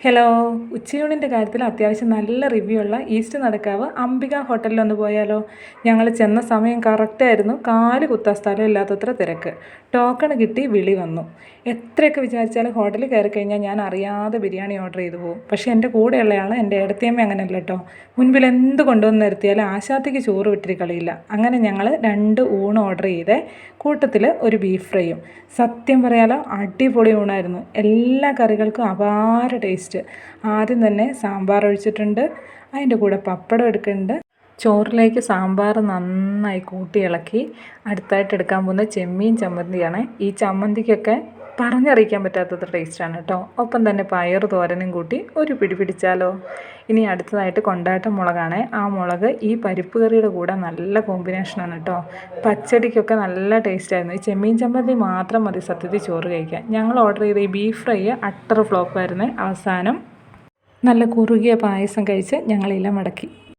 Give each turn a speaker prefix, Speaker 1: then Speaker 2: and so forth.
Speaker 1: Hello. ഉച്ചയൂണിൻ്റെ കാര്യത്തിൽ അത്യാവശ്യം നല്ല റിവ്യൂ ഉള്ള ഈസ്റ്റ് നടക്കാവ് അംബിക ഹോട്ടലിലൊന്ന് പോയാലോ? ഞങ്ങൾ ചെന്ന സമയം കറക്റ്റായിരുന്നു. കാല് കുത്താൻ സ്ഥലമില്ലാത്തത്ര തിരക്ക്. ടോക്കൺ കിട്ടി, വിളി വന്നു. എത്രയൊക്കെ വിചാരിച്ചാലും ഹോട്ടലിൽ കയറി കഴിഞ്ഞാൽ ഞാൻ അറിയാതെ ബിരിയാണി ഓർഡർ ചെയ്തു പോകും. പക്ഷേ എൻ്റെ കൂടെയുള്ളയാൾ എൻ്റെ ഏടത്തിയമ്മ അങ്ങനെയല്ല കേട്ടോ. മുൻപിൽ എന്ത് കൊണ്ടുവന്ന് നിർത്തിയാലും ആശാത്തിക്ക് ചോറ് വിട്ടിട്ട് കളിയില്ല. അങ്ങനെ ഞങ്ങൾ 2 ഊണ് ഓർഡർ ചെയ്തേ. കൂട്ടത്തിൽ ഒരു ബീഫ് ഫ്രൈയും. സത്യം പറയാലോ, അടിപൊളി ഊണായിരുന്നു. എല്ലാ കറികൾക്കും അപാര ടേസ്റ്റ്. ആദ്യം തന്നെ സാമ്പാർ ഒഴിച്ചിട്ടുണ്ട്. അതിൻ്റെ കൂടെ പപ്പടം എടുക്കുന്നുണ്ട്. ചോറിലേക്ക് സാമ്പാർ നന്നായി കൂട്ടി ഇളക്കി അടുത്തായിട്ട് എടുക്കാൻ പോകുന്ന ചെമ്മീൻ ചമ്മന്തിയാണ്. ഈ ചമ്മന്തിക്കൊക്കെ പറഞ്ഞറിയിക്കാൻ പറ്റാത്തത്ര ടേസ്റ്റാണ് കേട്ടോ. ഒപ്പം തന്നെ പയർ തോരനും കൂട്ടി ഒരു പിടി പിടിച്ചാലോ. ഇനി അടുത്തതായിട്ട് കൊണ്ടാട്ടം മുളകാണ്. ആ മുളക് ഈ പരിപ്പ് കറിയുടെ കൂടെ നല്ല കോമ്പിനേഷനാണ് കേട്ടോ. പച്ചടിക്കൊക്കെ നല്ല ടേസ്റ്റായിരുന്നു. ഈ ചെമ്മീൻ ചമ്മന്തി മാത്രം മതി സത്യത്തിൽ ചോറ് കഴിക്കാൻ. ഞങ്ങൾ ഓർഡർ ചെയ്ത ഈ ബീഫ് ഫ്രൈ അട്ടർ ഫ്ലോപ്പായിരുന്നു. അവസാനം നല്ല കുറുകിയ പായസം കഴിച്ച് ഞങ്ങളില മടക്കി.